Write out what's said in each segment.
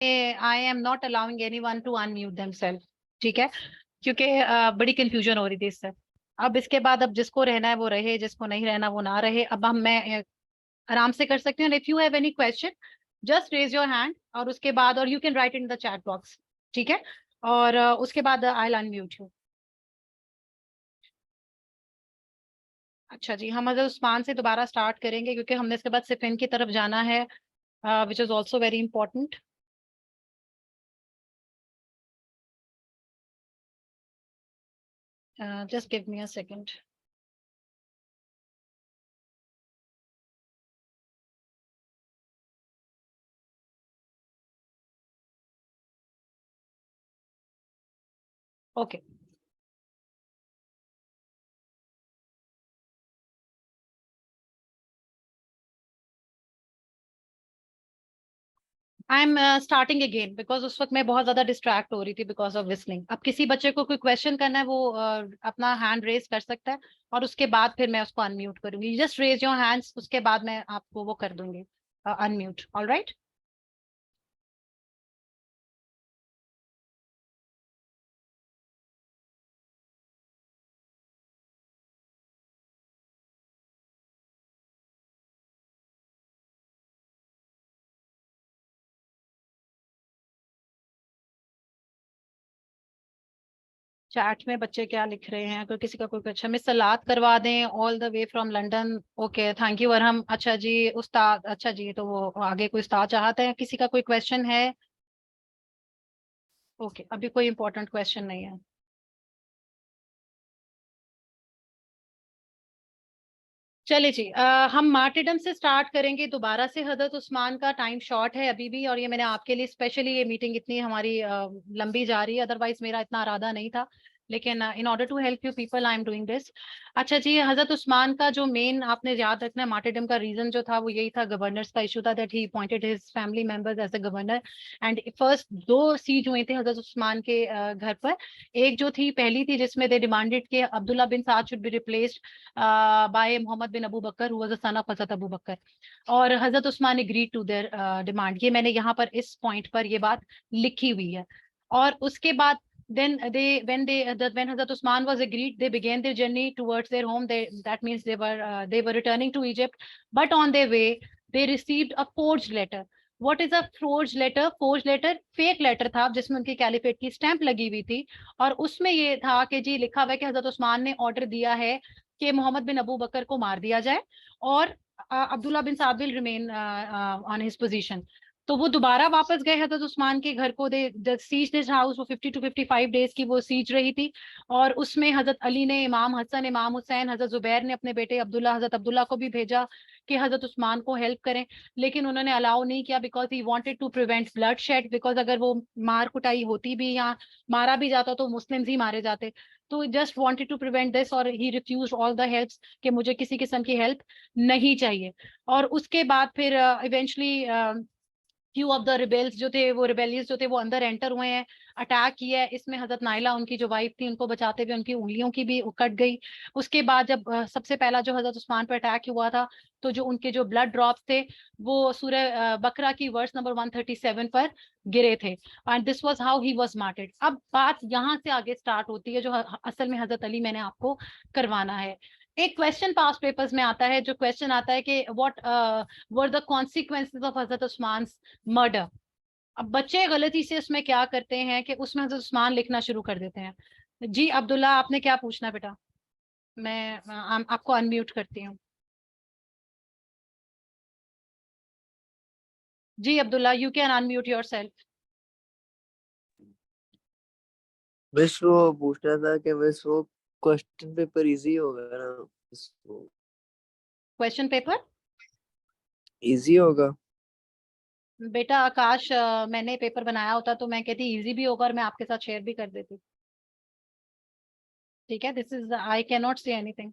I am not allowing anyone to unmute themself, ठीक है, क्योंकि बड़ी कंफ्यूजन हो रही थी इससे। अब इसके बाद अब जिसको रहना है वो रहे, जिसको नहीं रहना वो ना रहे। अब मैं आराम से कर सकती हूँ। If you have any question just raise your hand, और उसके बाद और you can write in the chat box, ठीक है, और उसके बाद आई विल अनम्यूट यू। अच्छा जी, हम हजरत उस्मान से दोबारा स्टार्ट करेंगे क्योंकि हमने इसके बाद सिफिन की तरफ जाना है, which is also very important. Just give me a second. Okay, I am starting again because उस वक्त मैं बहुत ज्यादा डिस्ट्रैक्ट हो रही थी बिकॉज ऑफ विस्लिंग। अब किसी बच्चे को कोई क्वेश्चन करना है वो अपना हैंड रेज कर सकता है, और उसके बाद फिर मैं उसको अनम्यूट करूंगी। जस्ट रेज योर हैंड्स, उसके बाद मैं आपको वो कर दूंगी अनम्यूट। All right. चैट में बच्चे क्या लिख रहे हैं, अगर किसी का कोई क्वेश्चन, मिस सलाद करवा दें all the way from London. Okay, thank you Arham. अच्छा जी उस्ताद, अच्छा जी, तो वो आगे कोई उस्ताद चाहते हैं, किसी का कोई क्वेश्चन है? ओके, अभी कोई इंपॉर्टेंट क्वेश्चन नहीं है। चलिए जी, हम मार्टिडम से स्टार्ट करेंगे दोबारा से। हजरत उस्मान का टाइम शॉर्ट है अभी भी, और ये मैंने आपके लिए स्पेशली, ये मीटिंग इतनी हमारी लंबी जा रही है, अदरवाइज मेरा इतना इरादा नहीं था, लेकिन in order to help you people I am doing this. अच्छा जी, हजरत उस्मान का जो मेन आपने याद रखना है, मार्टिडम का रीजन जो था वो यही था, गवर्नर्स का इशू था, that he appointed his family members as a governor. And first दो सीज हुए थे हजरत उस्मान के घर पर। एक जो थी, पहली थी जिसमें दे डिमांडेड कि Abdullah bin Saad should be replaced by Muhammad bin Abu Bakr, who was the son of हजरत अबू बकर, और हजरत Usman agreed to their demand. ये मैंने यहाँ पर इस पॉइंट पर ये बात लिखी हुई है। और उसके बाद then when Hazrat Usman was agreed, they began their journey towards their home. That means they were returning to Egypt, but on their way they received a forged letter. What is a forged letter? Forged letter fake letter था जिसमें उनकी caliphate की stamp लगी हुई थी, और उसमें ये था कि जी लिखा हुआ है कि हजरत उस्मान ने ऑर्डर दिया है कि मोहम्मद बिन अबू बकर को मार दिया जाए, और Abdullah bin Saad will remain on his position. तो वो दोबारा वापस गए हजरत उस्मान के घर को। दे सीज दिस हाउस, वो 50 to 55 डेज की वो सीज रही थी। और उसमें हजरत अली ने, इमाम हसन, इमाम हुसैन, हजरत जुबैर ने अपने बेटे अब्दुल्ला, हजरत अब्दुल्ला को भी भेजा कि हजरत उस्मान को हेल्प करें, लेकिन उन्होंने अलाउ नहीं किया, because he wanted to prevent bloodshed. Because अगर वो मार कुटाई होती भी या मारा भी जाता तो मुस्लिम्स ही मारे जाते, तो just wanted to prevent this, और he refused all the helps कि मुझे किसी किस्म की हेल्प नहीं चाहिए। और उसके बाद फिर eventually few of the rebels जो थे, वो रिबेलियस जो थे, वो अंदर एंटर हुए हैं, अटैक किया है। इसमें हजरत नाइला, उनकी जो वाइफ थी, उनको बचाते हुए उनकी उंगलियों की भी कट गई। उसके बाद जब सबसे पहला जो हजरत उस्मान पर अटैक हुआ था, तो जो उनके जो ब्लड ड्रॉप्स थे वो सूरह बकरा की वर्स नंबर 137 पर गिरे थे, and this was how he was martyred. अब बात यहाँ से आगे स्टार्ट होती है जो असल में हजरत अली मैंने आपको करवाना है। एक क्वेश्चन पास पेपर्स में आता है, जो क्वेश्चन आता है कि what were the consequences of Hazrat Usman murder. अब बच्चे गलती से उसमें क्या करते हैं कि उसमें हजरत उस्मान लिखना शुरू कर देते हैं। जी अब्दुल्ला, आपने क्या पूछना है बेटा? मैं आपको अनम्यूट करती हूँ। जी Abdullah, you can unmute yourself. बस वो पूछ रहा था कि बस वो क्वेश्चन पेपर इजी होगा ना, बस वो क्वेश्चन पेपर इजी होगा। बेटा आकाश, मैंने पेपर बनाया होता तो मैं कहती इजी भी होगा और मैं आपके साथ शेयर भी कर देती। ठीक है, this is, I can not say anything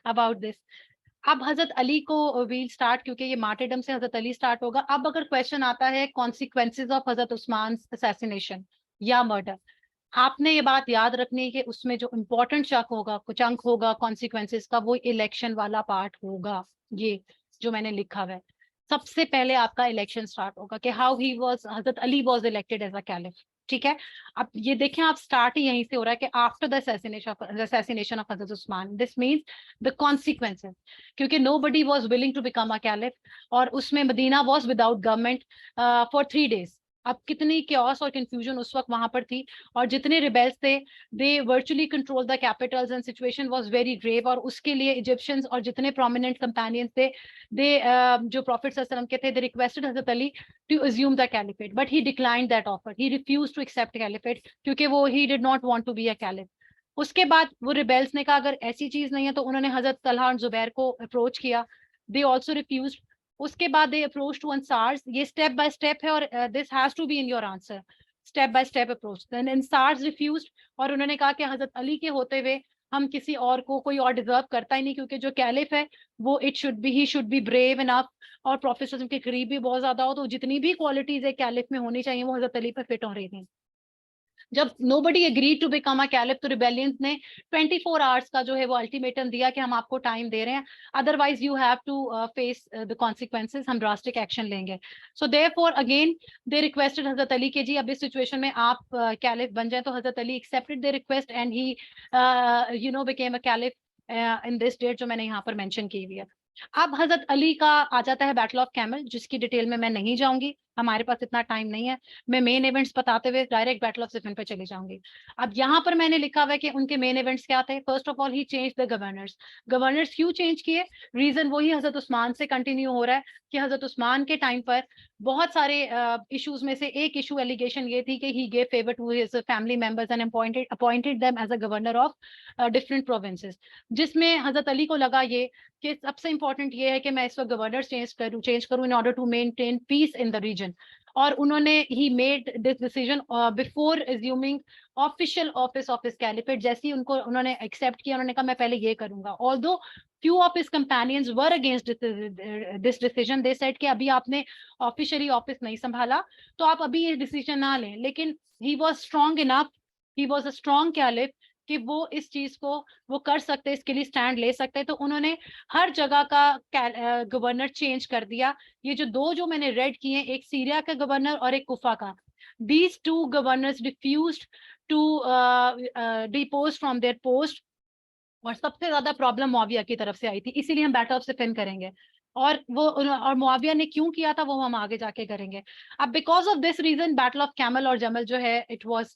about this. अब हजरत अली को वील स्टार्ट, क्योंकि ये मार्टेडम से हजरत अली स्टार्ट होगा। अब अगर क्वेश्चन आता है consequences of Hazrat Usman assassination या मर्डर, आपने ये बात याद रखनी है कि उसमें जो इम्पोर्टेंट चंक होगा कॉन्सिक्वेंसेज का, वो इलेक्शन वाला पार्ट होगा, ये जो मैंने लिखा हुआ है। सबसे पहले आपका इलेक्शन स्टार्ट होगा कि how he was, Hazrat Ali was elected as a caliph. ठीक है, अब ये देखें आप, स्टार्ट ही यहीं से हो रहा है कि after the assassination of Hazrat Usman, this means the consequences, क्योंकि nobody was willing to become a caliph, और उसमें Medina was without government for 3 days। अब कितनी क्योस और कंफ्यूजन उस वक्त वहां पर थी, और जितने रिबेल्स थे they virtually control the capitals and situation was very grave, और उसके लिए इजिप्शियंस और जितने प्रोमिनेंट कंपेनियंस थे, दे जो प्रॉफिट सल्लल्लाहु अलैहि वसल्लम के थे, they requested Hazrat Ali to assume the caliphate, but he declined that offer, he refuse to accept caliphate, क्योंकि वो he did not want to be a caliph. उसके बाद वो रिबेल्स ने कहा अगर ऐसी चीज नहीं है, तो उन्होंने हजरत तलहा और जुबैर को अप्रोच किया, दे आल्सो रिफ्यूज। उसके बाद दे अप्रोच टू अंसार्स, ये स्टेप बाय स्टेप है, और this has to be in your answer, step by step approach. Then Ansars refused, और उन्होंने कहा कि हजरत अली के होते हुए हम किसी और को, कोई और डिजर्व करता ही नहीं, क्योंकि जो कैलिफ है वो it should be, he should be brave enough, और प्रोफेसर के करीब भी बहुत ज्यादा हो, तो जितनी भी क्वालिटीज है कैलिफ में होनी चाहिए वो हजरत अली पे फिट हो रही थी। जब nobody agreed to become a caliph, तो रिबेलियंस ने 24 आवर्स का जो है वो अल्टीमेटम दिया कि हम आपको टाइम दे रहे हैं, otherwise you have to face the consequences, हम ड्रास्टिक एक्शन लेंगे। So therefore again they requested Hazrat Ali के जी अब इस सिचुएशन में आप कैलिफ बन जाए, तो Hazrat Ali accepted the request and he became a caliph in this date जो मैंने यहाँ पर मेंशन की हुई है। अब हजरत अली का आ जाता है बैटल ऑफ कैमल, जिसकी डिटेल में मैं नहीं जाऊंगी, हमारे पास इतना टाइम नहीं है। मैं मेन इवेंट्स बताते हुए डायरेक्ट बैटल ऑफ सिफिन पे चली जाऊंगी। अब यहाँ पर मैंने लिखा हुआ है कि उनके मेन इवेंट्स क्या थे। First of all he change the governors. Governors क्यों चेंज किए? रीजन वही हजरत उस्मान से कंटिन्यू हो रहा है कि हजरत उस्मान के टाइम पर बहुत सारे इश्यूज में से एक इशू एलिगेशन ये थी कि he gave favour to his family members and appointed them as a governor of different provinces, जिसमें हजरत अली को लगा ये कि सबसे इंपॉर्टेंट ये है कि मैं इस वक्त गवर्नर चेंज करूं in order to maintain peace in the region. और उन्होंने he made this decision before assuming official office of his caliphate. जैसे ही उनको उन्होंने एक्सेप्ट किया, उन्होंने कहा मैं पहले ये करूंगा। Although few of his companions were against this decision, they said कि अभी आपने ऑफिशियली ऑफिस नहीं संभाला, तो आप अभी ये डिसीजन ना लें, लेकिन he was strong enough, he was a strong caliph कि वो इस चीज को वो कर सकते, इसके लिए स्टैंड ले सकते। तो उन्होंने हर जगह का गवर्नर चेंज कर दिया। ये जो दो जो मैंने रेड किए, एक सीरिया का गवर्नर और एक कुफा का, these two governors refused to depose from their post। और सबसे ज्यादा प्रॉब्लम मुआविया की तरफ से आई थी, इसीलिए हम बैटल ऑफ सिफिन करेंगे। और मुआविया ने क्यों किया था वो हम आगे जाके करेंगे। अब because of this reason battle of camel और जमल जो है it was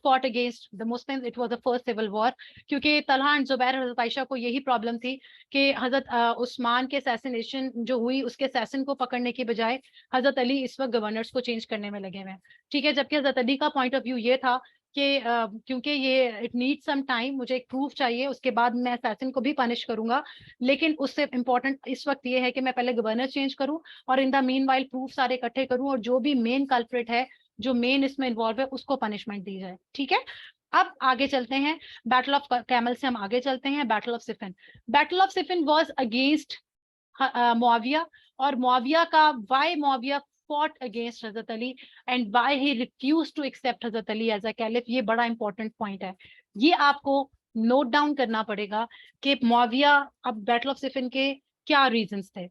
fought against the Muslims, it was the first civil war, क्योंकि तलहा एंड जुबैर हजरत आयशा को यही प्रॉब्लम थी कि हजरत उस्मान के असैसिनेशन जो हुई, उसके असैसिन को पकड़ने की बजाय हजरत अली इस वक्त गवर्नर्स को चेंज करने में लगे हुए हैं। ठीक है, जबकि हजरत अली का पॉइंट ऑफ व्यू ये था कि क्योंकि ये इट नीड सम टाइम, मुझे एक प्रूफ चाहिए, उसके बाद मैं असैसिन को भी पनिश करूंगा, लेकिन उससे इम्पोर्टेंट इस वक्त ये है कि मैं पहले गवर्नर चेंज करूं और in the mean while proof सारे इकट्ठे करूं, और जो भी मेन कल्प्रिट है, जो मेन इसमें इन्वॉल्व है, उसको पनिशमेंट दी जाए। ठीक है, अब आगे चलते हैं, बैटल ऑफ कैमल से हम आगे चलते हैं battle of Siffin. Battle of Siffin was against Muawiya, और मुआविया का why Muawiya fought against Hazrat Ali and why he refused to accept Hazrat Ali as a caliph, ये बड़ा इंपॉर्टेंट पॉइंट है, ये आपको नोट डाउन करना पड़ेगा कि मुआविया अब बैटल ऑफ सिफिन के क्या रीजंस थे।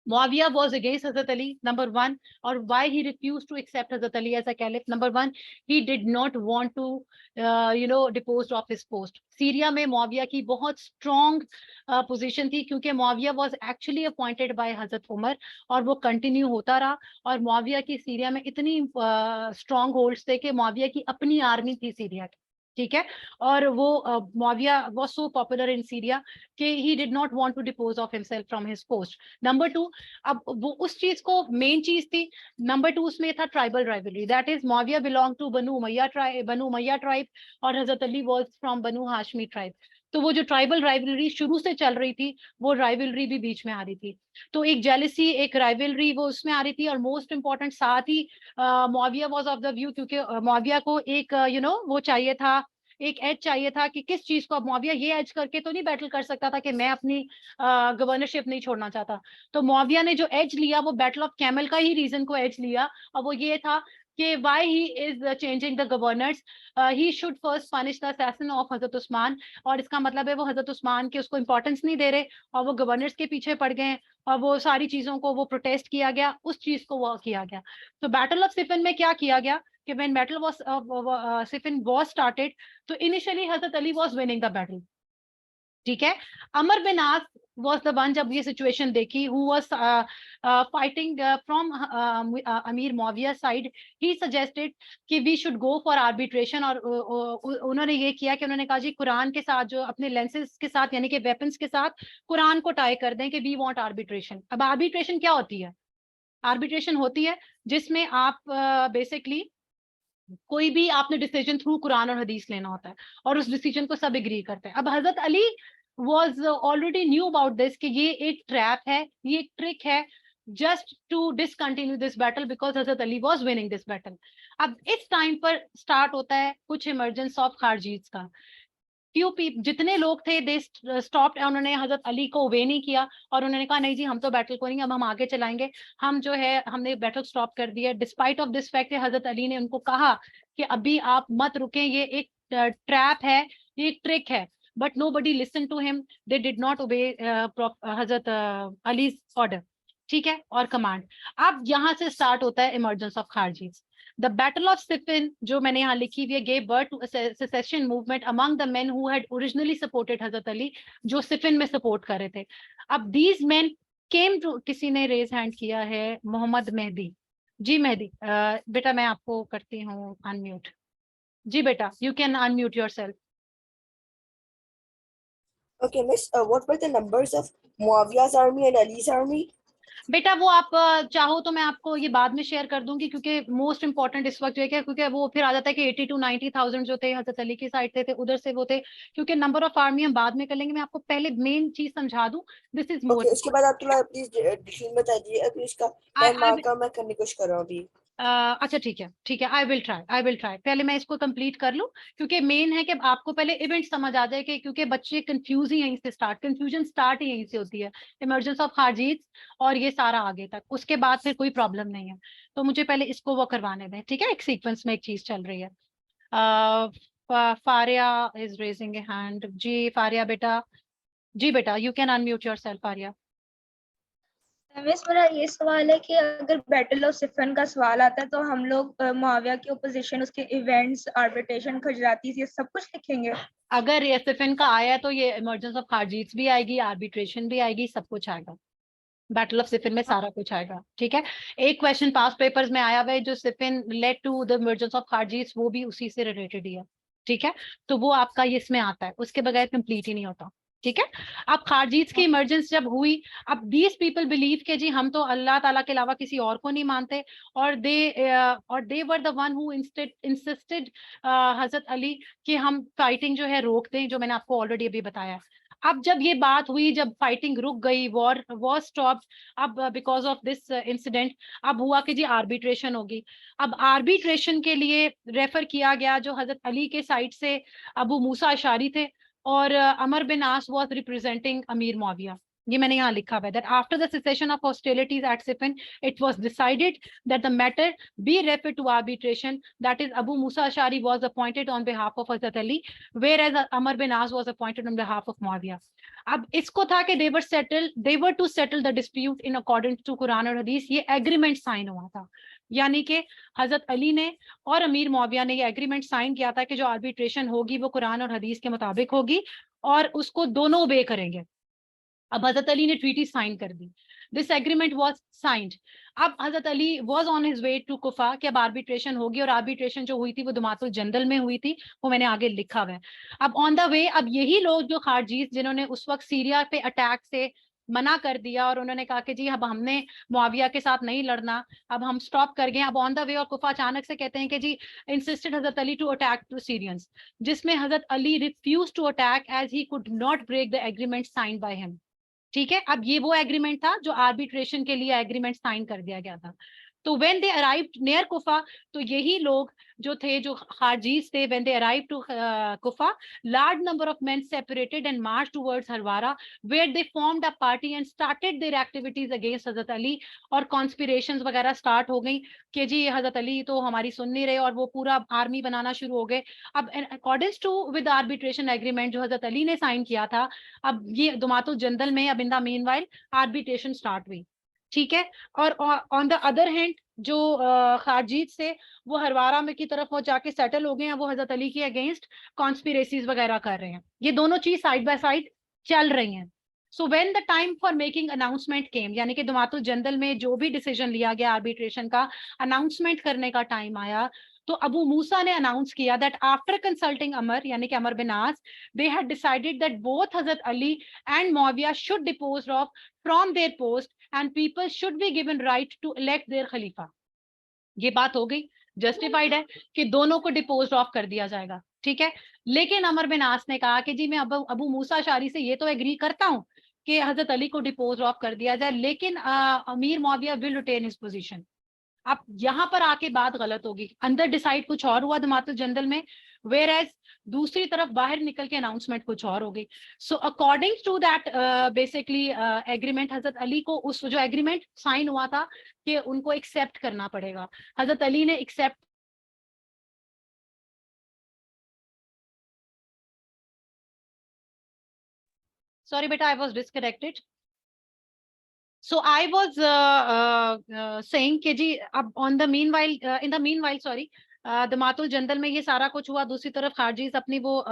Muawiyah was against Hazrat Ali, number one, or why he refused to accept Hazrat Ali as a caliph. Number one, he did not want to, deposed off his post. Syria में मुआविया की बहुत strong position थी, क्योंकि Muawiya was actually appointed by हजरत उमर, और वो continue होता रहा। और मुआविया की सीरिया में इतनी स्ट्रॉन्ग होल्ड्स थे कि मुआविया की अपनी आर्मी थी सीरिया की। ठीक है, और वो Muawiya was so popular in Syria कि he did not want to depose of himself from his post. Number two, अब वो उस चीज को मेन चीज थी। नंबर टू उसमें था tribal rivalry, that is Muawiya belong to Banu Umayya tribe, और Hazrat Ali was from Banu Hashmi tribe. तो वो जो ट्राइबल राइवलरी शुरू से चल रही थी, वो राइवलरी भी बीच में आ रही थी। तो एक जेलसी, एक राइवलरी वो उसमें आ रही थी। और मोस्ट इंपॉर्टेंट साथ ही Muawiya was of the view, क्योंकि मुआविया को एक वो चाहिए था, एक एज चाहिए था कि किस चीज को। अब मुआविया ये एज करके तो नहीं बैटल कर सकता था कि मैं अपनी गवर्नरशिप नहीं छोड़ना चाहता। तो मुआविया ने जो एज लिया वो बैटल ऑफ कैमल का ही रीजन को एज लिया, और वो ये था कि why he is changing the governors, he should first punish the assassin of हजरत उस्मान। और इसका मतलब है वो हजरत उस्मान के उसको इंपॉर्टेंस नहीं दे रहे और वो गवर्नर्स के पीछे पड़ गए हैं और वो सारी चीजों को वो प्रोटेस्ट किया गया, उस चीज को वो किया गया। तो बैटल ऑफ सिफिन में क्या किया गया कि when battle was सिफिन was started, तो initially Hazrat Ali was winning the battle, ठीक है। अमर bin us was the one, जब ये सिचुएशन देखी, who was fighting from अमीर मुआविया साइड, he suggested कि we should go for arbitration। और उन्होंने ये किया कि उन्होंने कहा जी कुरान के साथ, जो अपने लेंसेज के साथ यानी कि वेपन्स के साथ कुरान को टाई कर दें कि we want arbitration। अब आर्बिट्रेशन क्या होती है? आर्बिट्रेशन होती है जिसमें आप बेसिकली कोई भी आपने डिसीजन थ्रू कुरान और हदीस लेना होता है और उस डिसीजन को सब एग्री करते हैं। अब Hazrat Ali was already knew about this कि ये एक ट्रैप है, ये एक ट्रिक है, just to discontinue this battle because Hazrat Ali was winning this battle। अब इस टाइम पर स्टार्ट होता है कुछ इमरजेंस ऑफ खारजीज का। जितने लोग थे दे स्टॉप्ड, उन्होंने हजरत अली को ओबे नहीं किया और उन्होंने कहा नहीं जी हम तो बैटल को नहीं, अब हम आगे चलाएंगे, हम जो है हमने बैटल स्टॉप कर दिया। डिस्पाइट ऑफ दिस फैक्ट हजरत अली ने उनको कहा कि अभी आप मत रुकें, ये एक ट्रैप है, ये एक ट्रिक है। But nobody listened to him, they did not obey Hazrat अली's order, ठीक है, और कमांड। अब यहाँ से स्टार्ट होता है emergence of Kharijis. The Battle of Siffin, जो मैंने यहाँ लिखी हुई है, gave birth to a secession movement among the men who had originally supported हजरत अली, जो सिफिन में सपोर्ट कर रहे थे। अब these men came to, किसी ने रेज हैंड किया है, मोहम्मद मेहदी। जी मेहदी, बेटा मैं आपको करती हूँ अनम्यूट। जी बेटा, you can unmute yourself। Okay, Miss, what were the numbers of Muawiya's army and Ali's army? बेटा वो आप चाहो तो मैं आपको ये बाद में शेयर कर दूंगी, क्योंकि मोस्ट इंपॉर्टेंट इस वक्त जो है, क्योंकि वो फिर आ जाता है कि 80 to 90,000 जो थे हजरत अली की साइड थे उधर से वो थे, क्योंकि नंबर ऑफ आर्मी हम बाद में कर लेंगे। मैं आपको पहले मेन चीज समझा दूं, दिस इज मोर। उसके बाद आप थोड़ा प्लीज डिटेल बता दीजिए, अभी इसका टाइम मार्क का मैं करने की कोशिश कर रहा हूँ अभी। अच्छा ठीक है ठीक है, आई विल ट्राई। पहले मैं इसको कंप्लीट कर लूं, क्योंकि मेन है कि आपको पहले इवेंट समझ आ जाए, कि क्योंकि बच्चे कंफ्यूज ही यहीं से स्टार्ट, कंफ्यूजन स्टार्ट ही यहीं से होती है, इमरजेंस ऑफ खारजीज और ये सारा आगे तक, उसके बाद फिर कोई प्रॉब्लम नहीं है। तो मुझे पहले इसको वो करवाने दें, ठीक है, एक सीक्वेंस में एक चीज चल रही है। Faria is raising a hand. जी फारिया बेटा, जी बेटा you can unmute yourself Faria. Miss, मेरा ये सवाल है कि अगर बैटल ऑफ सिफन का सवाल आता है तो हम लोग मुआविया की ओपोजिशन, उसके इवेंट्स, आर्बिट्रेशन, खजराती, ये सब कुछ लिखेंगे? अगर ये सिफिन का आया है तो ये इमरजेंस ऑफ खारजीज भी आएगी, आर्बिट्रेशन भी आएगी, सब कुछ आएगा। बैटल ऑफ सिफिन में सारा कुछ आएगा, ठीक है। एक क्वेश्चन पास्ट पेपर्स में आया हुआ है जो Siffin led to the emergence of Kharijis, वो भी उसी से रिलेटेड ही है, ठीक है। तो वो आपका ये इसमें आता है, उसके बगैर कंप्लीट ही नहीं होता, ठीक है। अब खारजीज की इमरजेंस जब हुई, अब दीज पीपल बिलीव के जी हम तो अल्लाह ताला के अलावा किसी और को नहीं मानते, और they were the one who insisted Hazrat Ali कि हम फाइटिंग जो है रोक दें, जो मैंने आपको ऑलरेडी अभी बताया। अब जब ये बात हुई, जब फाइटिंग रुक गई, वॉर स्टॉप्ड, अब बिकॉज ऑफ दिस इंसिडेंट अब हुआ कि जी आर्बिट्रेशन होगी। अब आर्बिट्रेशन के लिए रेफर किया गया, जो हजरत अली के साइड से अबू मूसा अशारी थे और अमर बिन आस वाज रिप्रेजेंटिंग अमीर मुआविया। ये मैंने यहाँ लिखा हुआ है, that after the cessation of hostilities at Siffin, it was decided that the matter be referred to arbitration, that is Abu Musa Ashari was appointed on behalf of Hazrat Ali, whereas Amr bin As was appointed on behalf of Muawiyah. अब इसको था कि they were to settle the dispute in accordance to Quran और हदीस, ये agreement sign हुआ था, यानी कि हजरत अली ने और अमीर मुआविया ने ये एग्रीमेंट साइन किया था कि जो आर्बिट्रेशन होगी वो कुरान और हदीस के मुताबिक होगी और उसको दोनों ओबे करेंगे। अब हजरत अली ने ट्रीटी साइन कर दी, दिस एग्रीमेंट वाज साइंड। अब Hazrat Ali was on his way to Kufa कि अब आर्बिट्रेशन होगी, और आर्बिट्रेशन जो हुई थी वो दुमातुल जंदल में हुई थी, वो मैंने आगे लिखा हुआ है। अब ऑन द वे, अब यही लोग जो खारजीज जिन्होंने उस वक्त सीरिया पे अटैक से मना कर दिया और उन्होंने कहा कि जी अब हमने मुआविया के साथ नहीं लड़ना, अब हम स्टॉप कर गए, अब ऑन द वे और कुफा अचानक से कहते हैं कि जी insisted Hazrat Ali to attack to Syrians, जिसमें Hazrat Ali refuse to attack as he could not break the agreement sign by him, ठीक है। अब ये वो एग्रीमेंट था जो आर्बिट्रेशन के लिए एग्रीमेंट साइन कर दिया गया था। तो when they arrived near Kufa, तो यही लोग जो थे, जो खारजीज थे, when they arrived to Kufa, large number of men separated and march towards Harura, where they formed a party and started their activities against Hazrat Ali. और कॉन्स्पिरेशंस वगैरह start हो गई कि जी हजरत अली तो हमारी सुन नहीं रहे, और वो पूरा आर्मी बनाना शुरू हो गए। अब according to with arbitration agreement जो हजरत अली ने साइन किया था, अब ये दुमातुल जंदल में अब in the meanwhile arbitration start हुई, ठीक है। और ऑन द अदर हैंड जो खारजीत से वो हरवारा में की तरफ वो जाके सेटल हो गए हैं, वो हजरत अली के अगेंस्ट कॉन्स्पिरेसीज वगैरह कर रहे हैं। ये दोनों चीज साइड बाय साइड चल रही हैं। So when the time for making announcement came, यानी कि दुमातुल जंदल में जो भी डिसीजन लिया गया आर्बिट्रेशन का, अनाउंसमेंट करने का टाइम आया, तो अबू मूसा ने अनाउंस किया दैट आफ्टर कंसल्टिंग अमर, यानी कि Amr bin As, they had decided that both Hazrat Ali and Muawiya should depose of from their post and people should be given right to elect their खलीफा। ये बात हो गई, justified है कि दोनों को डिपोज ऑफ कर दिया जाएगा, ठीक है। लेकिन अमर बिन आस ने कहा कि जी मैं अबू मूसा शारी से ये तो एग्री करता हूं कि हजरत अली को डिपोज ऑफ कर दिया जाए, लेकिन Amir Muawiya will retain his position. अब यहाँ पर आके बात गलत होगी, अंदर डिसाइड कुछ और हुआ दुमातुल जंदल में, वेयर एज दूसरी तरफ बाहर निकल के अनाउंसमेंट कुछ और हो गई। So according to that basically agreement, Hazrat Ali को उस जो एग्रीमेंट साइन हुआ था कि उनको एक्सेप्ट करना पड़ेगा, हजरत अली ने एक्सेप्ट। सॉरी बेटा, I was disconnected. So I was saying कि जी अब on the meanwhile in the meanwhile sorry दमातुल जंदल में ये सारा कुछ हुआ, दूसरी तरफ खारजीज अपनी वो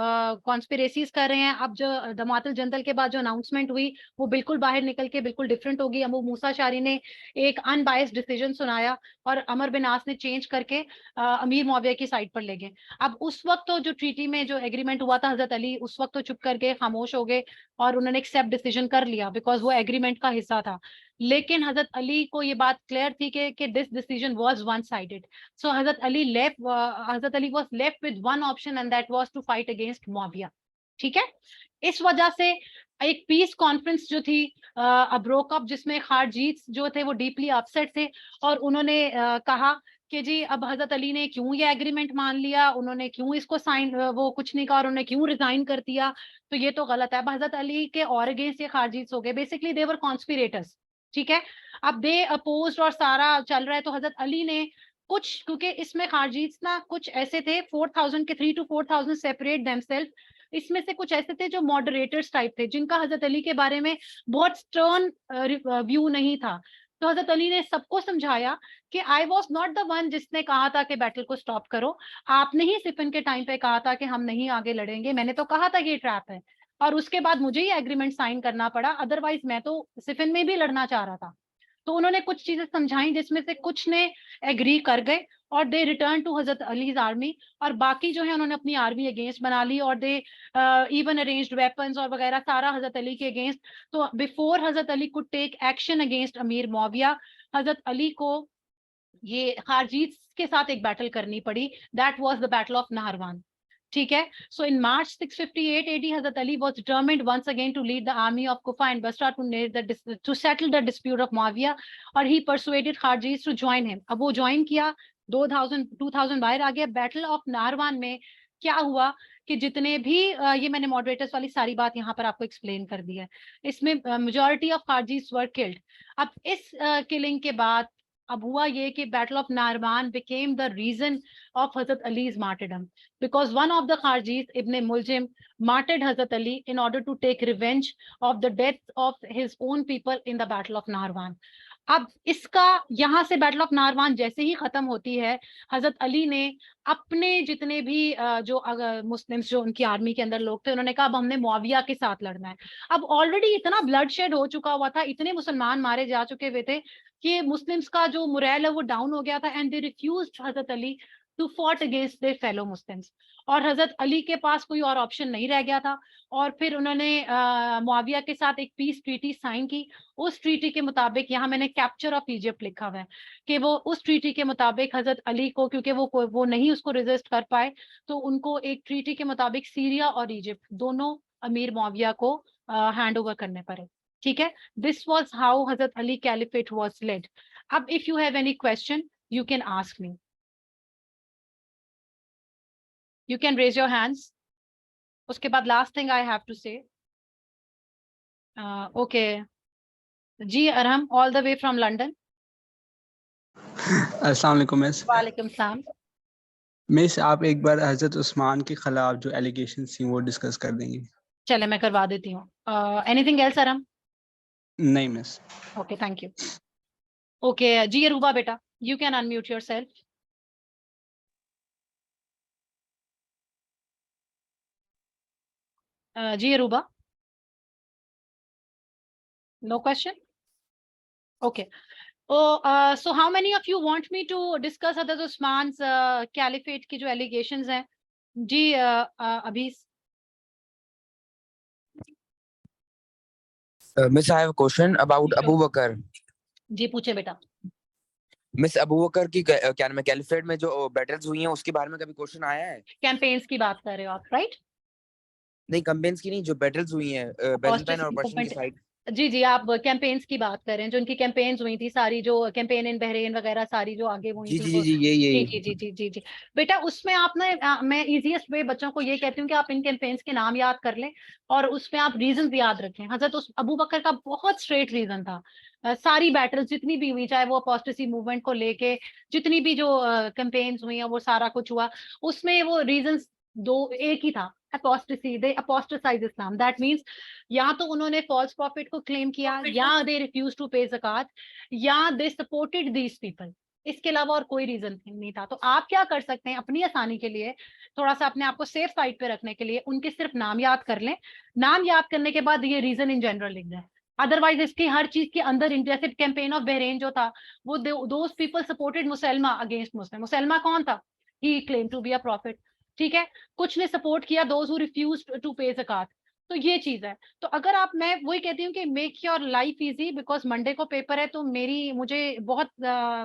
कॉन्स्पिरेसीज कर रहे हैं। अब जो दमातुल जंदल के बाद जो अनाउंसमेंट हुई वो बिल्कुल बाहर निकल के बिल्कुल डिफरेंट होगी। अबू मूसा शारी ने एक अनबायस्ड डिसीजन सुनाया और अमर बिन आस ने चेंज करके अमीर मुआविया की साइड पर ले गए। अब उस वक्त तो जो ट्रीटी में जो एग्रीमेंट हुआ था, हजरत अली उस वक्त तो चुप करके खामोश हो गए और उन्होंने एक्सेप्ट डिसीजन कर लिया बिकॉज वो एग्रीमेंट का हिस्सा था। लेकिन हजरत अली को ये बात क्लियर थी कि this decision was one sided. So Hazrat Ali was left with one option and that was to fight against Muawiya, ठीक है। इस वजह से एक पीस कॉन्फ्रेंस जो थी ब्रोकअप, जिसमें खारजीत जो थे वो डीपली अपसेट थे और उन्होंने कहा कि जी अब हजरत अली ने क्यों ये एग्रीमेंट मान लिया, उन्होंने क्यों इसको साइन वो कुछ नहीं कहा और उन्होंने क्यों रिजाइन कर दिया, तो ये तो गलत है। अब हजरत अली के और अगेंस्ट ये खारजीत हो गए, बेसिकली दे वर कॉन्स्पिरेटर्स, ठीक है। अब दे अपोज्ड और सारा चल रहा है, तो हजरत अली ने कुछ, क्योंकि इसमें खारजीत ना कुछ ऐसे थे 4000 के 3 to 4000 सेपरेट देमसेल्फ, इसमें से कुछ ऐसे थे जो मॉडरेटर्स टाइप थे जिनका हजरत अली के बारे में बहुत स्टर्न व्यू नहीं था। तो हजरत अली ने सबको समझाया कि I was not the one जिसने कहा था कि बैटल को स्टॉप करो, आपने ही सिफिन के टाइम पे कहा था कि हम नहीं आगे लड़ेंगे, मैंने तो कहा था ये ट्रैप है और उसके बाद मुझे ही एग्रीमेंट साइन करना पड़ा, अदरवाइज मैं तो सिफिन में भी लड़ना चाह रहा था। तो उन्होंने कुछ चीजें समझाई जिसमें से कुछ ने एग्री कर गए और दे return to Hazrat allies army, और बाकी जो है उन्होंने अपनी आर्मी अगेंस्ट बना ली और दे इवन अरेंज्ड वेपन्स और वगैरह सारा हजरत अली के अगेंस्ट। तो before Hazrat Ali could take action against Amir Muawiya, हजरत अली को ये खारजीत के साथ एक बैटल करनी पड़ी, that was the battle of Nahrawan, ठीक है। सो इन मार्च 658 AD Hazrat Ali was determined once again to lead the army of Kufa and Basra to settle the dispute of Muawiyah, और he persuaded Kharjis to join him। अब वो join किया, 2000 बाहर आ गया। Battle of नाहरवान में क्या हुआ कि जितने भी ये मैंने मॉडरेटर्स वाली सारी बात यहाँ पर आपको एक्सप्लेन कर दी है, इसमें majority of Kharijis were killed. अब इस किलिंग के बाद अब हुआ ये कि battle of Nahrawan became the reason of Hazrat Ali's martyrdom because one of the Kharjis, Ibn Muljim, martyred Hazrat Ali in order to take revenge of the death of his own people in the battle of Naharwan। अब इसका यहाँ से battle of नाहरवान जैसे ही खत्म होती है, हजरत अली ने अपने जितने भी जो मुस्लिम्स जो उनकी आर्मी के अंदर लोग थे, उन्होंने कहा अब हमने मुआविया के साथ लड़ना है। अब ऑलरेडी इतना ब्लड शेड हो चुका हुआ था, इतने मुसलमान मारे जा चुके हुए थे कि मुस्लिम्स का जो मुरैल है वो डाउन हो गया था and they refused Hazrat Ali to fought against their fellow Muslims, और हजरत अली के पास कोई और ऑप्शन नहीं रह गया था। और फिर उन्होंने मुआविया के साथ एक पीस ट्रीटी साइन की। उस ट्रीटी के मुताबिक, यहाँ मैंने कैप्चर ऑफ इजिप्ट लिखा हुआ है कि वो उस ट्रीटी के मुताबिक हजरत अली को, क्योंकि वो नहीं उसको रेजिस्ट कर पाए, तो उनको एक ट्रीटी के मुताबिक सीरिया और इजिप्ट दोनों अमीर मुआविया को हैंड ओवर करने पड़े, ठीक है। This was how Hazrat Ali caliphate was lead. अब if you have any question, you can ask me. You can raise your hands. उसके बाद last thing I have to say. Okay. Ji Arham, all the way from London. अस्सलाम वालेकुम miss. वालेकुम सलाम। Miss आप एक बार हजरत उस्मान के खिलाफ जो एलिगेशंस थी वो डिस्कस कर देंगे? चले मैं करवा देती हूँ। Anything else Arham? नहीं miss. Okay, thank you. Okay जी अरूबा बेटा, यू कैन अनम्यूट योरसेल्फ। जी Aruba, no question? Okay. Oh, so how many of you want me to discuss Hazrat Usman's caliphate की जो allegations हैं? जी अभी Miss, I have a question about Sure. Abu Bakr. जी पूछे बेटा। Miss Abu बकर की क्या नाम है कैलिफेट में जो बैटल्स हुई हैं उसके बारे में कभी क्वेश्चन आया है? कैंपेन्स की बात कर रहे हो आप, राइट? नहीं, कैंपेन्स की नहीं, जो बैटल्स हुई हैं बैजेंटाइन और पर्शियन की साइड। जी जी, आप कैंपेन्स की बात कर रहे हैं, जो उनकी कैंपेन्स हुई थी सारी, जो कैंपेन इन बहरेन वगैरह सारी जो आगे हुई जी थी जी वो। जी जी जी जी जी जी जी जी बेटा, उसमें आप ना मैं इजीएस्ट वे बच्चों को ये कहती हूँ कि आप इन कैंपेन्स के नाम याद कर लें और उसमें आप रीजन याद रखें। हजरत उस अबू बकर का बहुत स्ट्रेट रीजन था। सारी बैटल्स जितनी भी हुई, चाहे वो अपोस्टेसी मूवमेंट को लेके जितनी भी जो कैंपेन्स हुई हैं, वो सारा कुछ हुआ, उसमें वो रीजन दो एक ही था, apostasy, they apostatize Islam. That means या तो उन्होंने false prophet को claim किया, या they refused to pay zakat, या they supported these people. इसके अलावा और कोई रीजन नहीं था। तो आप क्या कर सकते हैं अपनी आसानी के लिए, थोड़ा सा अपने आप को सेफ साइड पे रखने के लिए, उनके सिर्फ नाम याद कर लें। नाम याद करने के बाद ये रीजन इन जनरल लिख दें। अदरवाइज इसकी हर चीज के अंदर, जैसे कैंपेन ऑफ बहरेन जो था, वो those people supported Musailma against Muslim. Musailma कौन था? He claim to be a prophet, ठीक है। कुछ ने सपोर्ट किया दोज हु रिफ्यूज्ड टू पे ज़कात। तो ये चीज है। तो अगर आप, मैं वही कहती हूँ कि make your life easy, because Monday को पेपर है, तो मुझे बहुत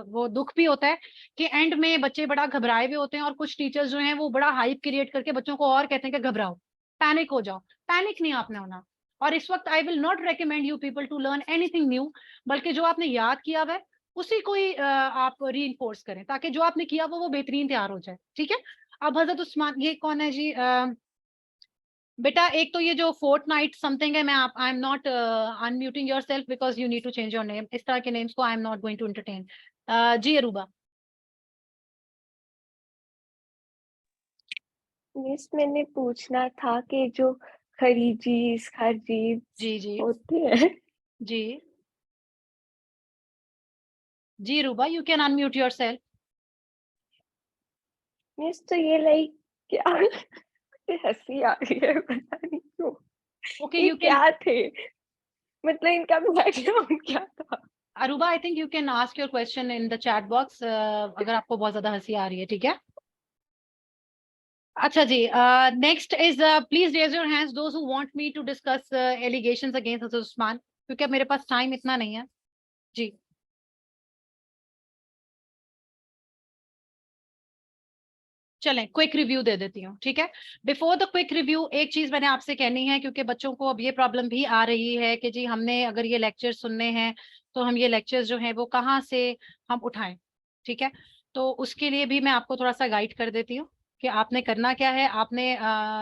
वो दुख भी होता है कि एंड में बच्चे बड़ा घबराए हुए होते हैं और कुछ टीचर्स जो हैं वो बड़ा हाइप क्रिएट करके बच्चों को और कहते हैं कि घबराओ, पैनिक हो जाओ। पैनिक नहीं आपने होना। और इस वक्त I will not recommend you people to learn anything new, बल्कि जो आपने याद किया हुआ है उसी को ही आप री करें, ताकि जो आपने किया वो बेहतरीन तैयार हो जाए, ठीक है। अब हजरत उस्मान, ये कौन है जी? बेटा एक तो ये जो फोर्टनाइट समथिंग है, मैं आप I am not unmuting yourself because you need to change your name. इस तरह के नेम्स को I am not going to entertain. जी अरूबा। मिस, मैंने पूछना था कि जो खरीजीज खरजीज जी जी होते हैं। जी जी Aruba, you can unmute yourself. Miss, तो ये लाइक क्या मुझे हंसी आ रही है, पता नहीं क्यों। ओके, ये यू कैन, क्या थे, मतलब इनका बैकग्राउंड क्या था? Aruba I think you can ask your question in the chat box, अगर आपको बहुत ज्यादा हंसी आ रही है, ठीक है। अच्छा जी, next is please raise your hands those who want me to discuss allegations against Hazrat Usman, क्योंकि अब मेरे पास टाइम इतना नहीं है। जी चलें, क्विक रिव्यू दे देती हूँ, ठीक है। बिफोर द क्विक रिव्यू एक चीज मैंने आपसे कहनी है, क्योंकि बच्चों को अब ये प्रॉब्लम भी आ रही है कि जी हमने अगर ये लेक्चर सुनने हैं तो हम ये लेक्चर्स जो हैं वो कहाँ से हम उठाएं, ठीक है। तो उसके लिए भी मैं आपको थोड़ा सा गाइड कर देती हूँ कि आपने करना क्या है। आपने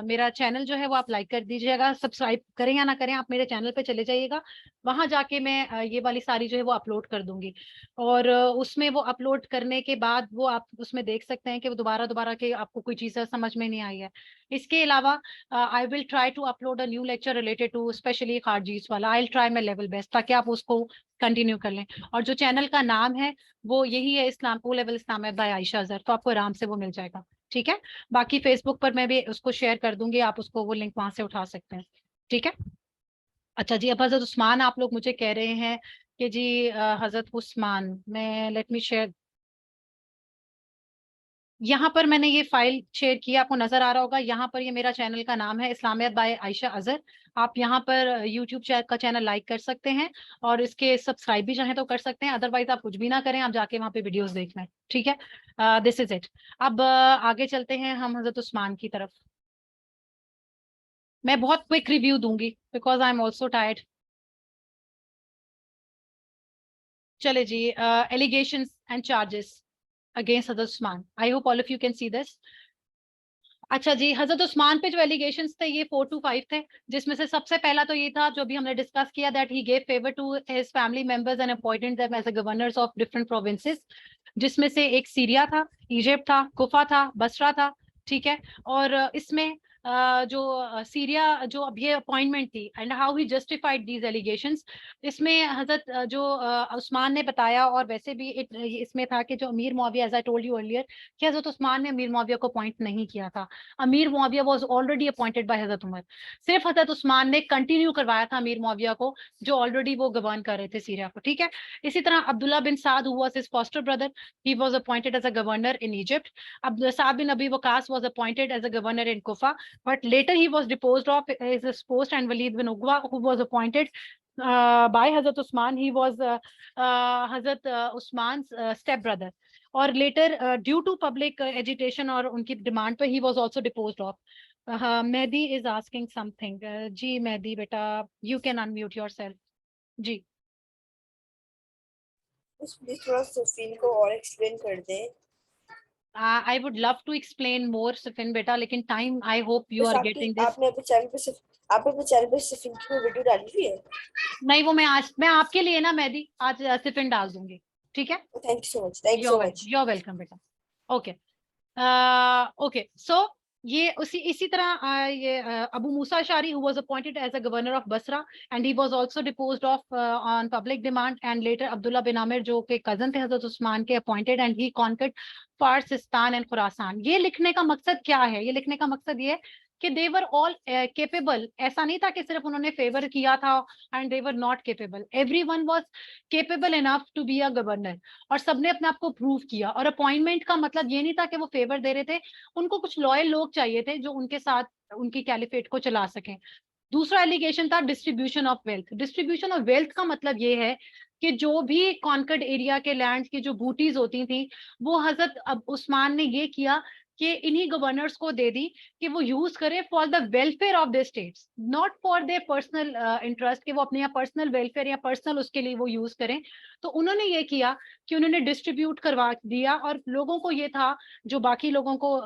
मेरा चैनल जो है वो आप लाइक कर दीजिएगा, सब्सक्राइब करें या ना करें, आप मेरे चैनल पे चले जाइएगा, वहां जाके मैं ये वाली सारी जो है वो अपलोड कर दूंगी। और उसमें वो अपलोड करने के बाद वो आप उसमें देख सकते हैं कि वो दोबारा दोबारा के आपको कोई चीज़ समझ में नहीं आई है। इसके अलावा I will try to upload a new lecture related to specially Kharijis वाला। I will try my level best ताकि आप उसको कंटिन्यू कर लें। और जो चैनल का नाम है वो यही है, Islam O level Islam by Ayesha Azhar, तो आपको आराम से वो मिल जाएगा, ठीक है। बाकी फेसबुक पर मैं भी उसको शेयर कर दूंगी, आप उसको वो लिंक वहां से उठा सकते हैं, ठीक है। अच्छा जी, अब हजरत उस्मान आप लोग मुझे कह रहे हैं कि जी हजरत उस्मान, मैं लेट मी शेयर, यहाँ पर मैंने ये फाइल शेयर किया, आपको नजर आ रहा होगा। यहाँ पर ये मेरा चैनल का नाम है इस्लामियत बाय आयशा अजहर। आप यहाँ पर यूट्यूब का चैनल लाइक कर सकते हैं और इसके सब्सक्राइब भी चाहें तो कर सकते हैं, अदरवाइज आप कुछ भी ना करें, आप जाके वहाँ पे वीडियोस देख लें, ठीक है। This is it. अब आगे चलते हैं हम हजरत उस्मान की तरफ। मैं बहुत क्विक रिव्यू दूंगी because I am also tired. चले जी, allegations and charges against Hazrat Usman. I hope all of you can see this. अच्छा जी, हजरत उस्मान पे जो एलिगेशंस थे ये 4 to 5 थे, जिसमें से सबसे पहला तो ये था जो भी हमने डिस्कस किया, that he gave favour to his family members and appointed them as a governors of different provinces, जिसमें से एक सीरिया था, इजिप्ट था, कुफा था, बसरा था, ठीक है। और इसमें जो सीरिया जो अब ये अपॉइंटमेंट थी and how he justified these allegations, इसमें हजरत जो उस्मान ने बताया, और वैसे भी इसमें था कि जो Amir Muawiya, as I told you earlier, कि हजरत उस्मान ने अमीर मुआविया को अपॉइंट नहीं किया था। अमीर Muawiya was already appointed by हजरत उमर, सिर्फ हजरत उस्मान ने कंटिन्यू करवाया था अमीर मुआविया को, जो ऑलरेडी वो गवर्न कर रहे थे सीरिया को, ठीक है। इसी तरह Abdullah bin Saad who was his foster brother, he was appointed as a governor in Egypt. Saad bin Abi Waqqas was appointed as a governor in Kufa, but later he was deposed of his post, and Walid bin Uqba, who was appointed by Hazrat Usman, he was Hazrat Usman's step brother, or later due to public agitation और उनकी demand पे he was also deposed of. Mehdi is asking something. जी Mehdi बेटा, you can unmute yourself. जी please थोड़ा सफीन को और explain कर दें। I would love to explain more सफिन बेटा, लेकिन time I hope you बस are getting this. आपने अपने चैनल पे सफीन की वीडियो डाली हुई है? नहीं, वो मैं आपके लिए ना मेहदी आज सफिन डाल दूंगी, ठीक है। Thank you so much, thank you so much. You're welcome बेटा। ओके ओके, सो ये इसी तरह ये अबू मूसा अशारी who was appointed as a governor of Basra and he was also deposed of on public demand, and later Abdullah bin Amir जो के cousin थे हजरत उस्मान के, appointed and he conquered Farsistan and Khurasan. ये लिखने का मकसद क्या है? ये लिखने का मकसद ये कि दे वर ऑल केपेबल, ऐसा नहीं था कि सिर्फ उन्होंने फेवर किया था and they were not capable, everyone was capable enough to be a governor, और सबने अपने आप को प्रूव किया। और अपॉइंटमेंट का मतलब ये नहीं था कि वो फेवर दे रहे थे, उनको कुछ लॉयल लोग चाहिए थे जो उनके साथ उनकी कैलिफेट को चला सकें। दूसरा एलिगेशन था distribution of wealth. Distribution of wealth का मतलब ये है कि जो भी कॉन्कर्ड एरिया के लैंड की जो बूटीज होती थी, वो हजरत उस्मान ने ये किया कि इन्हीं गवर्नर्स को दे दी कि वो यूज करें for the welfare of the states, not for their personal interest, कि वो अपने यहाँ पर्सनल वेलफेयर या पर्सनल उसके लिए वो यूज करें। तो उन्होंने ये किया कि उन्होंने डिस्ट्रीब्यूट करवा दिया, और लोगों को ये था, जो बाकी लोगों को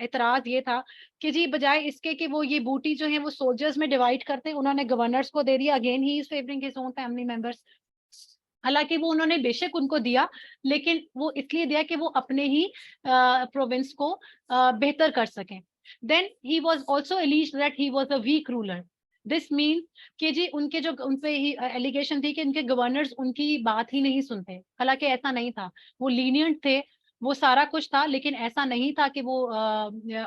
एतराज ये था कि जी बजाय इसके कि वो ये बूटी जो है वो सोल्जर्स में डिवाइड करते, उन्होंने गवर्नर्स को दे दिया। Again he is favouring his own family members. हालांकि वो उन्होंने बेशक उनको दिया, लेकिन वो इसलिए दिया कि वो अपने ही प्रोविंस को बेहतर कर सकें। Then he was also alleged that he was a weak ruler. This mean कि जी उनके जो उन पे ही एलिगेशन थी कि उनके गवर्नर्स उनकी बात ही नहीं सुनते। हालांकि ऐसा नहीं था, वो लीनियंट थे, वो सारा कुछ था, लेकिन ऐसा नहीं था कि वो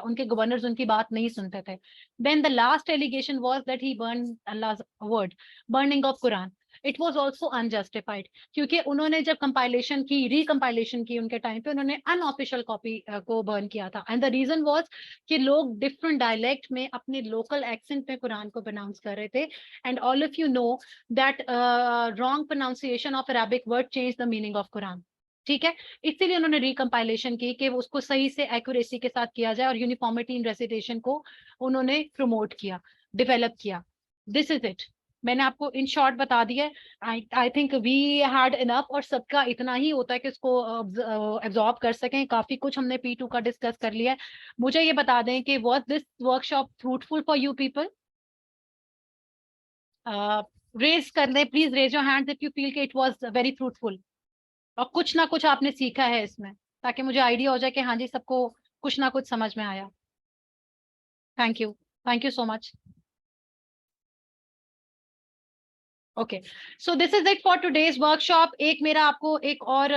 उनके गवर्नर्स उनकी बात नहीं सुनते थे। Then the last allegation was that he burn Allah's word, burning of Quran. It was also unjustified, क्योंकि उन्होंने जब कंपाइलेशन की, रिकंपाइलेशन की उनके टाइम पे, उन्होंने अनऑफिशियल कॉपी को बर्न किया था। एंड द रीजन वाज कि लोग डिफरेंट डायलेक्ट में अपने लोकल एक्सेंट में कुरान को प्रोनाउंस कर रहे थे, and all of you know that wrong pronunciation of Arabic word change the meaning of Quran, ठीक है। इसीलिए उन्होंने रिकंपाइलेशन की कि उसको सही से एक्यूरेसी के साथ किया जाए, और यूनिफॉर्मिटी इन रेसिटेशन को उन्होंने प्रमोट किया, डेवलप किया। दिस इज इट, मैंने आपको इन शॉर्ट बता दिया। I think we had enough, और सबका इतना ही होता है कि इसको एब्जॉर्ब कर सकें। काफी कुछ हमने P2 का डिस्कस कर लिया है। मुझे ये बता दें कि was this workshop fruitful for you people? Raise कर दें please, raise your hands if you feel कि इट वाज वेरी फ्रूटफुल, और कुछ ना कुछ आपने सीखा है इसमें, ताकि मुझे आइडिया हो जाए कि हाँ जी सबको कुछ ना कुछ समझ में आया। Thank you so much. Okay, so this is it for today's workshop. एक मेरा आपको एक और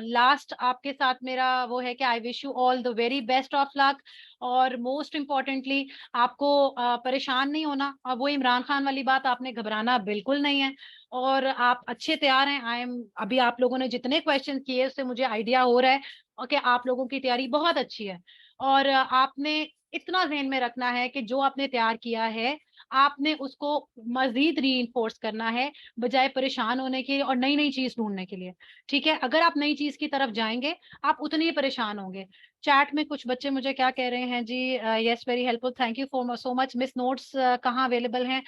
लास्ट आपके साथ मेरा वो है कि आई wish you all the very best of luck, और मोस्ट इम्पॉर्टेंटली आपको परेशान नहीं होना, और वो इमरान खान वाली बात, आपने घबराना बिल्कुल नहीं है, और आप अच्छे तैयार हैं। आई एम, अभी आप लोगों ने जितने क्वेश्चन किए उससे मुझे आइडिया हो रहा है कि आप लोगों की तैयारी बहुत अच्छी है, और आपने इतना ध्यान में रखना है कि जो आपने तैयार किया है आपने उसको मजीद रीइंफोर्स करना है, बजाय परेशान होने के और नई नई चीज ढूंढने के लिए, ठीक है। अगर आप नई चीज की तरफ जाएंगे आप उतने ही परेशान होंगे। चैट में कुछ बच्चे मुझे क्या कह रहे हैं जी, yes very helpful, thank you for so much. Miss notes कहाँ अवेलेबल हैं?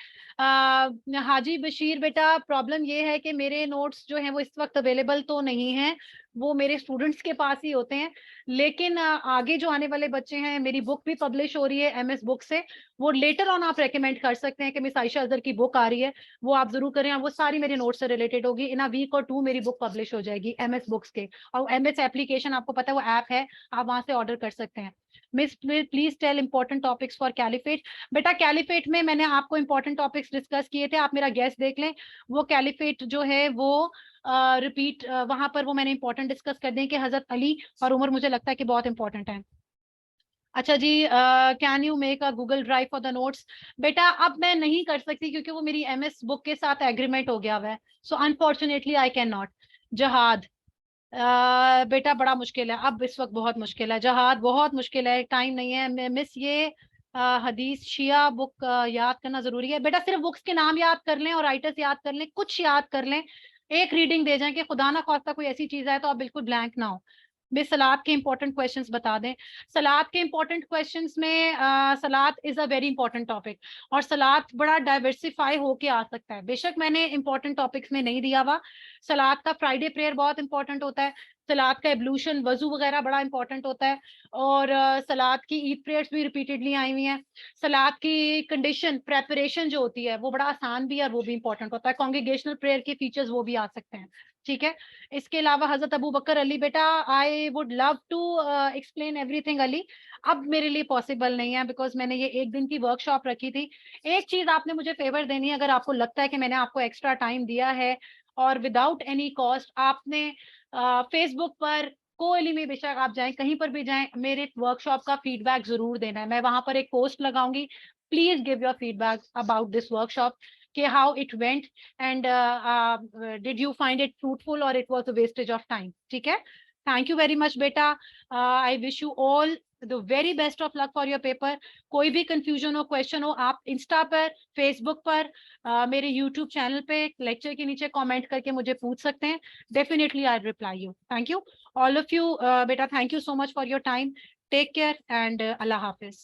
हाजी बशीर बेटा, प्रॉब्लम ये है कि मेरे नोट्स जो हैं वो इस वक्त अवेलेबल तो नहीं हैं, वो मेरे स्टूडेंट्स के पास ही होते हैं, लेकिन आगे जो आने वाले बच्चे हैं, मेरी बुक भी पब्लिश हो रही है MS बुक से, वो लेटर ऑन आप रेकमेंड कर सकते हैं कि मिस आयशा अजहर की बुक आ रही है, वो आप जरूर करें, वो सारी मेरे नोट्स से रिलेटेड होगी। इन अ वीक और 2 मेरी बुक पब्लिश हो जाएगी MS बुक्स के, और MS एप्लीकेशन आपको पता है वो ऐप है, आप वहां से ऑर्डर कर सकते हैं। Miss please tell important topics for caliphate. बेटा कैलिफेट में मैंने आपको इंपॉर्टेंट टॉपिक्स डिस्कस किए थे, आप मेरा गेस्ट देख लें, वो कैलिफेट जो है वो रिपीट वहां पर वो मैंने इंपॉर्टेंट डिस्कस कर दें कि हजरत अली और उमर मुझे लगता है कि बहुत इंपॉर्टेंट है। अच्छा जी, can you make a Google drive for the notes? बेटा अब मैं नहीं कर सकती क्योंकि वो मेरी MS बुक के साथ एग्रीमेंट हो गया हुआ है, so unfortunately I can not. Jahad बेटा बड़ा मुश्किल है, अब इस वक्त बहुत मुश्किल है जहाद, बहुत मुश्किल है, टाइम नहीं है। मिस ये हदीस शिया बुक याद करना जरूरी है? बेटा सिर्फ बुक्स के नाम याद कर लें और राइटर्स याद कर लें, कुछ याद कर लें, एक रीडिंग दे जाएं कि खुदा ना खास्ता कोई ऐसी चीज है तो आप बिल्कुल ब्लैंक ना हो। मिस सलाद के इंपॉर्टेंट क्वेश्चंस बता दें। सलाद के इंपॉर्टेंट क्वेश्चंस में सलाद is a very important topic, और सलाद बड़ा डाइवर्सिफाई होके आ सकता है, बेशक मैंने इंपॉर्टेंट टॉपिक्स में नहीं दिया हुआ। सलाद का फ्राइडे प्रेयर बहुत इंपॉर्टेंट होता है, सलाद का एब्लूशन वजू वगैरह बड़ा इंपॉर्टेंट होता है, और सलाद की ईद प्रेयर्स भी रिपीटेडली आई हुई हैं। सलाद की कंडीशन प्रेपरेशन जो होती है वो बड़ा आसान भी है और वो भी इंपॉर्टेंट होता है। कॉन्ग्रीगेशनल प्रेयर के फीचर्स वो भी आ सकते हैं, ठीक है। इसके अलावा हजरत अबू बकर अली, बेटा I would love to explain everything Ali, अब मेरे लिए पॉसिबल नहीं है बिकॉज मैंने ये एक दिन की वर्कशॉप रखी थी। एक चीज आपने मुझे फेवर देनी है, अगर आपको लगता है कि मैंने आपको एक्स्ट्रा टाइम दिया है और विदाउट एनी कॉस्ट, आपने फेसबुक पर कोयली में बेशक आप जाएं, कहीं पर भी जाएं, मेरे वर्कशॉप का फीडबैक जरूर देना है। मैं वहां पर एक पोस्ट लगाऊंगी, please give your feedback about this workshop कि how it went and did you find it fruitful और it was a wastage of time, ठीक है। थैंक यू वेरी मच बेटा, I wish you all the very best of luck for your paper. कोई भी confusion हो, question हो, आप Insta पर, फेसबुक पर, मेरे यूट्यूब चैनल पे लेक्चर के नीचे कमेंट करके मुझे पूछ सकते हैं, definitely I reply you. Thank you all of you बेटा, thank you so much for your time, take care and अल्लाह हाफिज।